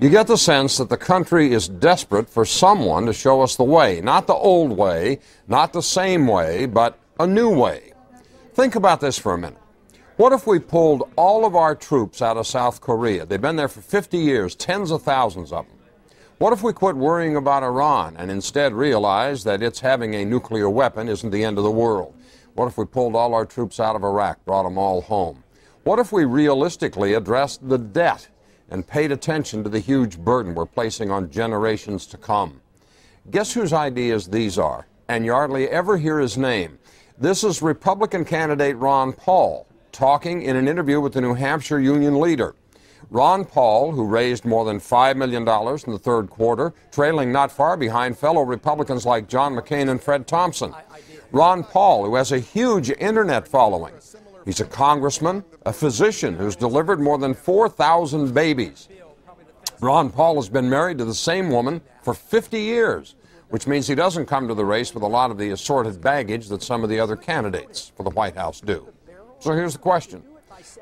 You get the sense that the country is desperate for someone to show us the way. Not the old way, not the same way, but a new way. Think about this for a minute. What if we pulled all of our troops out of South Korea? They've been there for 50 years, tens of thousands of them. What if we quit worrying about Iran and instead realized that its having a nuclear weapon isn't the end of the world? What if we pulled all our troops out of Iraq, brought them all home? What if we realistically addressed the debt and paid attention to the huge burden we're placing on generations to come? Guess whose ideas these are? And you hardly ever hear his name. This is Republican candidate Ron Paul talking in an interview with the New Hampshire Union Leader. Ron Paul, who raised more than $5 million in the third quarter, trailing not far behind fellow Republicans like John McCain and Fred Thompson. Ron Paul, who has a huge internet following. He's a congressman, a physician who's delivered more than 4,000 babies. Ron Paul has been married to the same woman for 50 years, which means he doesn't come to the race with a lot of the assorted baggage that some of the other candidates for the White House do. So here's the question.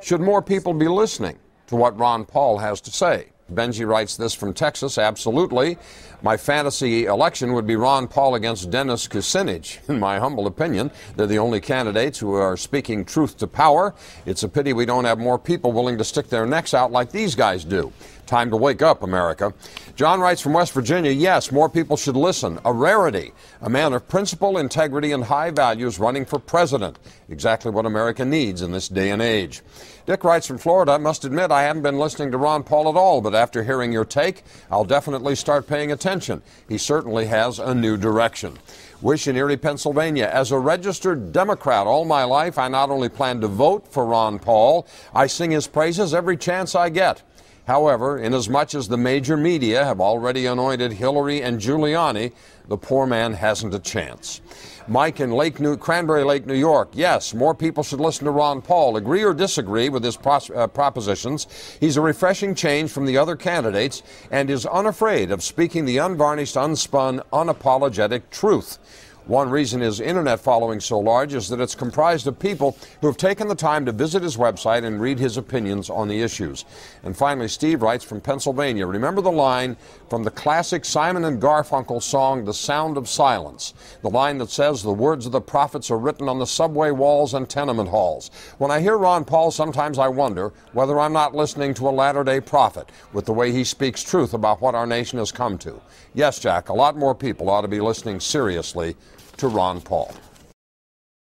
Should more people be listening to what Ron Paul has to say? Benji writes this from Texas. Absolutely. My fantasy election would be Ron Paul against Dennis Kucinich. In my humble opinion, they're the only candidates who are speaking truth to power. It's a pity we don't have more people willing to stick their necks out like these guys do. Time to wake up, America. John writes from West Virginia, yes, more people should listen. A rarity. A man of principle, integrity, and high values running for president. Exactly what America needs in this day and age. Dick writes from Florida, I must admit I haven't been listening to Ron Paul at all, but after hearing your take, I'll definitely start paying attention. He certainly has a new direction. Wish in Erie, Pennsylvania. As a registered Democrat all my life, I not only plan to vote for Ron Paul, I sing his praises every chance I get. However, inasmuch as the major media have already anointed Hillary and Giuliani, the poor man hasn't a chance. Mike in Cranberry Lake, New York. Yes, more people should listen to Ron Paul. Agree or disagree with his propositions. He's a refreshing change from the other candidates and is unafraid of speaking the unvarnished, unspun, unapologetic truth. One reason his internet following so large is that it's comprised of people who have taken the time to visit his website and read his opinions on the issues. And finally, Steve writes from Pennsylvania, remember the line from the classic Simon and Garfunkel song, The Sound of Silence, the line that says the words of the prophets are written on the subway walls and tenement halls. When I hear Ron Paul, sometimes I wonder whether I'm not listening to a latter-day prophet with the way he speaks truth about what our nation has come to. Yes, Jack, a lot more people ought to be listening seriously to Ron Paul.